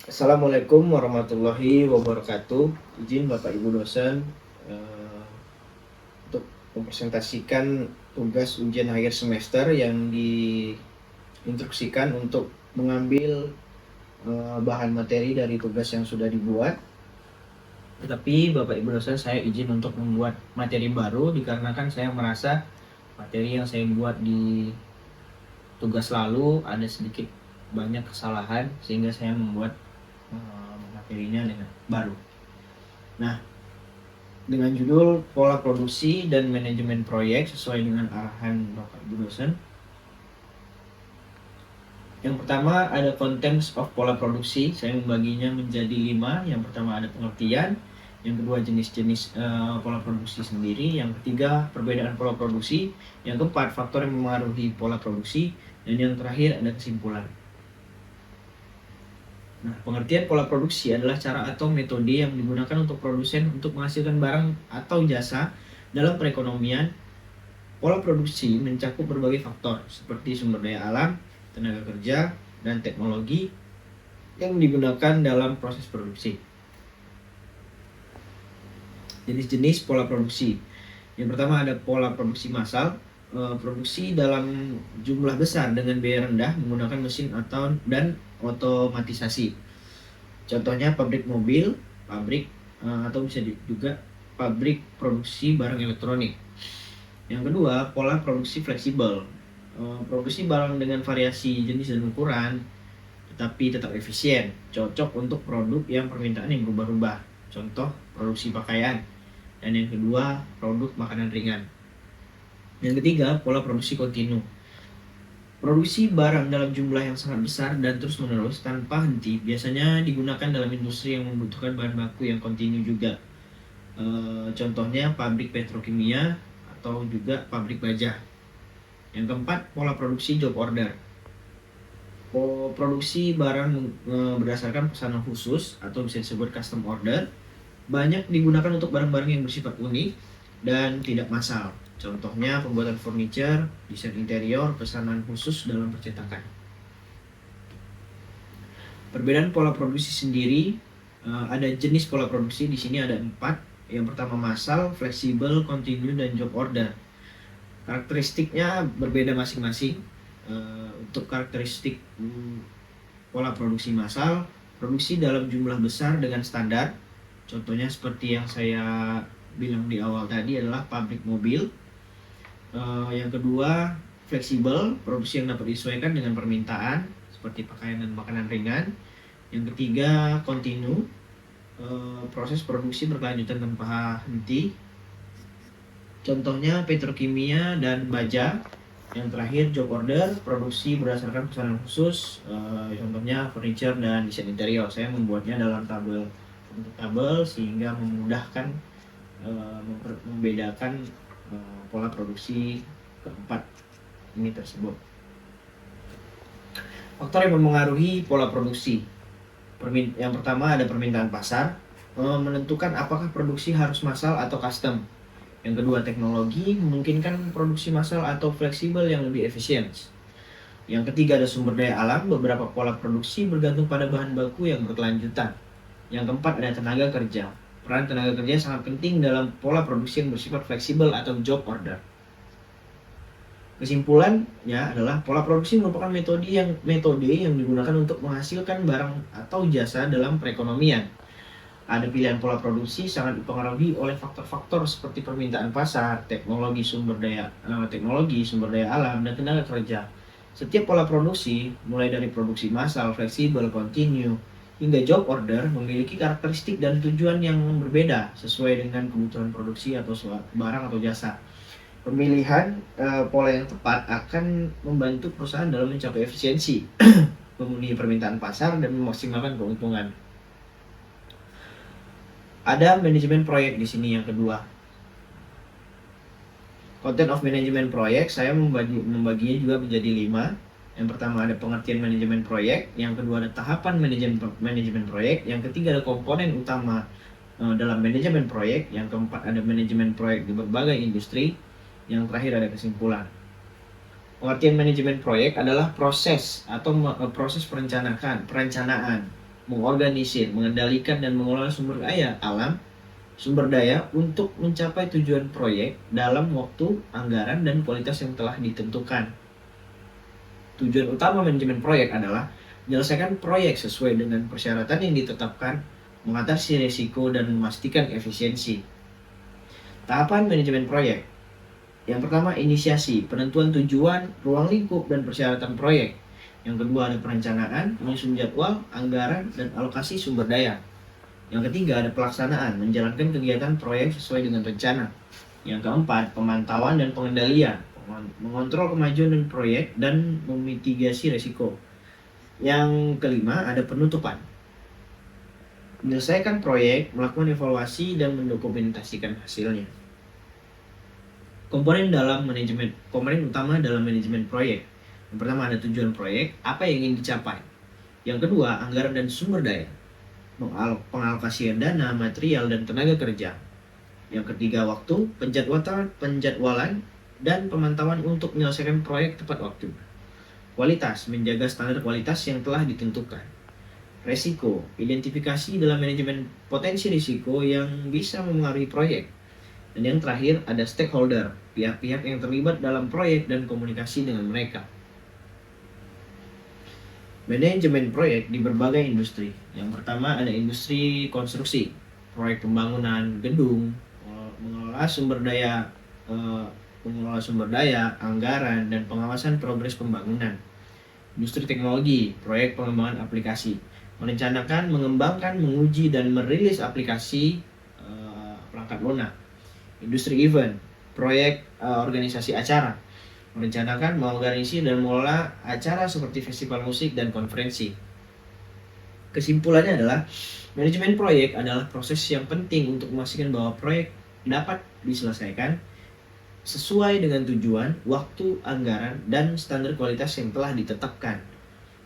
Assalamualaikum warahmatullahi wabarakatuh. Izin Bapak Ibu dosen untuk mempresentasikan tugas ujian akhir semester yang diinstruksikan untuk mengambil bahan materi dari tugas yang sudah dibuat. Tetapi Bapak Ibu dosen, saya izin untuk membuat materi baru dikarenakan saya merasa materi yang saya buat di tugas lalu ada sedikit banyak kesalahan sehingga saya membuat materinya dengan baru. Nah, dengan judul pola produksi dan manajemen proyek sesuai dengan arahan Bapak Ibu dosen. Yang pertama ada contents of pola produksi. Saya membaginya menjadi 5. Yang pertama ada pengertian, yang kedua jenis-jenis pola produksi sendiri, yang ketiga perbedaan pola produksi, yang keempat faktor yang mempengaruhi pola produksi, dan yang terakhir ada kesimpulan. Nah, pengertian pola produksi adalah cara atau metode yang digunakan untuk produsen untuk menghasilkan barang atau jasa dalam perekonomian. Pola produksi mencakup berbagai faktor seperti sumber daya alam, tenaga kerja, dan teknologi yang digunakan dalam proses produksi. Jenis-jenis pola produksi. Yang pertama ada pola produksi massal, produksi dalam jumlah besar dengan biaya rendah menggunakan mesin dan otomatisasi. Contohnya pabrik mobil, atau bisa juga pabrik produksi barang elektronik. Yang kedua, pola produksi fleksibel, produksi barang dengan variasi jenis dan ukuran, tetapi tetap efisien, cocok untuk produk yang permintaan yang berubah-ubah. Contoh produksi pakaian. Dan yang kedua, produk makanan ringan. Yang ketiga, pola produksi kontinu. Produksi barang dalam jumlah yang sangat besar dan terus-menerus tanpa henti biasanya digunakan dalam industri yang membutuhkan bahan baku yang kontinu juga. Contohnya pabrik petrokimia atau juga pabrik baja. Yang keempat, pola produksi job order. Produksi barang berdasarkan pesanan khusus atau bisa disebut custom order banyak digunakan untuk barang-barang yang bersifat unik dan tidak massal. Contohnya pembuatan furniture, desain interior, pesanan khusus dalam percetakan. Perbedaan pola produksi sendiri, ada jenis pola produksi di sini ada 4. Yang pertama massal, fleksibel, kontinu, dan job order. Karakteristiknya berbeda masing-masing. Untuk karakteristik pola produksi massal, produksi dalam jumlah besar dengan standar. Contohnya seperti yang saya bilang di awal tadi adalah pabrik mobil. Yang kedua, fleksibel, produksi yang dapat disesuaikan dengan permintaan seperti pakaian dan makanan ringan. Yang ketiga, kontinu, proses produksi berkelanjutan tanpa henti. Contohnya petrokimia dan baja. Yang terakhir, job order, produksi berdasarkan pesanan khusus. Contohnya furniture dan desain interior. Saya membuatnya dalam tabel sehingga memudahkan membedakan pola produksi keempat ini tersebut. Faktor yang mempengaruhi pola produksi. Yang pertama ada permintaan pasar, menentukan apakah produksi harus massal atau custom. Yang kedua, teknologi memungkinkan produksi massal atau fleksibel yang lebih efisien. Yang ketiga ada sumber daya alam, beberapa pola produksi bergantung pada bahan baku yang berkelanjutan. Yang keempat ada tenaga kerja. Peran tenaga kerja sangat penting dalam pola produksi yang bersifat fleksibel atau job order. Kesimpulannya adalah pola produksi merupakan metode yang digunakan untuk menghasilkan barang atau jasa dalam perekonomian. Ada pilihan pola produksi sangat dipengaruhi oleh faktor-faktor seperti permintaan pasar, teknologi sumber daya alam, dan tenaga kerja. Setiap pola produksi, mulai dari produksi massal, fleksibel, kontinu, hingga job order memiliki karakteristik dan tujuan yang berbeda sesuai dengan kebutuhan produksi atau barang atau jasa. Pemilihan pola yang tepat akan membantu perusahaan dalam mencapai efisiensi, memenuhi permintaan pasar, dan memaksimalkan keuntungan. Ada manajemen proyek di sini yang kedua. Content of manajemen proyek, saya membaginya juga menjadi 5. Yang pertama ada pengertian manajemen proyek, yang kedua ada tahapan manajemen proyek, yang ketiga ada komponen utama dalam manajemen proyek, yang keempat ada manajemen proyek di berbagai industri, yang terakhir ada kesimpulan. Pengertian manajemen proyek adalah proses atau proses perencanaan mengorganisir, mengendalikan, dan mengelola sumber daya alam, sumber daya untuk mencapai tujuan proyek dalam waktu, anggaran, dan kualitas yang telah ditentukan. Tujuan utama manajemen proyek adalah menyelesaikan proyek sesuai dengan persyaratan yang ditetapkan, mengatasi risiko, dan memastikan efisiensi. Tahapan manajemen proyek. Yang pertama, inisiasi, penentuan tujuan, ruang lingkup, dan persyaratan proyek. Yang kedua, ada perencanaan, menyusun jadwal, anggaran, dan alokasi sumber daya. Yang ketiga, ada pelaksanaan, menjalankan kegiatan proyek sesuai dengan rencana. Yang keempat, pemantauan dan pengendalian, mengontrol kemajuan dan proyek dan memitigasi risiko. Yang kelima, ada penutupan, menyelesaikan proyek, melakukan evaluasi, dan mendokumentasikan hasilnya. Komponen utama dalam manajemen proyek. Yang pertama, ada tujuan proyek, apa yang ingin dicapai. Yang kedua, anggaran dan sumber daya, pengalokasian dana, material, dan tenaga kerja. Yang ketiga, waktu, penjadwalan, dan pemantauan untuk menyelesaikan proyek tepat waktu. Kualitas, menjaga standar kualitas yang telah ditentukan. Resiko, identifikasi dalam manajemen potensi risiko yang bisa memengaruhi proyek. Dan yang terakhir, ada stakeholder, pihak-pihak yang terlibat dalam proyek dan komunikasi dengan mereka. Manajemen proyek di berbagai industri. Yang pertama, ada industri konstruksi, proyek pembangunan gedung, mengelola sumber daya, anggaran, dan pengawasan progres pembangunan. Industri teknologi, proyek pengembangan aplikasi, merencanakan, mengembangkan, menguji, dan merilis aplikasi perangkat lunak. Industri event, proyek organisasi acara, merencanakan, mengorganisir, dan mengelola acara seperti festival musik dan konferensi. Kesimpulannya adalah, manajemen proyek adalah proses yang penting untuk memastikan bahwa proyek dapat diselesaikan sesuai dengan tujuan, waktu, anggaran, dan standar kualitas yang telah ditetapkan.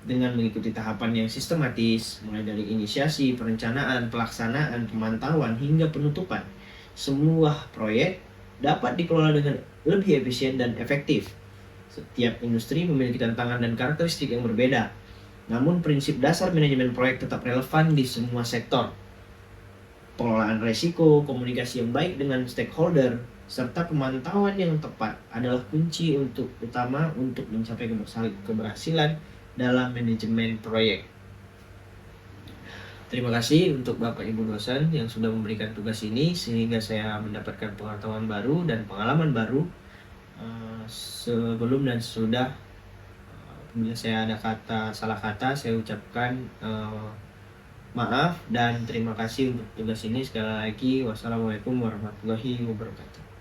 Dengan mengikuti tahapan yang sistematis, mulai dari inisiasi, perencanaan, pelaksanaan, pemantauan, hingga penutupan, semua proyek dapat dikelola dengan lebih efisien dan efektif. Setiap industri memiliki tantangan dan karakteristik yang berbeda, namun prinsip dasar manajemen proyek tetap relevan di semua sektor. Pengelolaan risiko, komunikasi yang baik dengan stakeholder, serta pemantauan yang tepat adalah kunci utama untuk mencapai keberhasilan dalam manajemen proyek. Terima kasih untuk Bapak Ibu dosen yang sudah memberikan tugas ini, sehingga saya mendapatkan pengetahuan baru dan pengalaman baru sebelum dan sesudah. Bila saya ada salah kata, saya ucapkan maaf dan terima kasih untuk tugas ini. Sekali lagi, wassalamualaikum warahmatullahi wabarakatuh.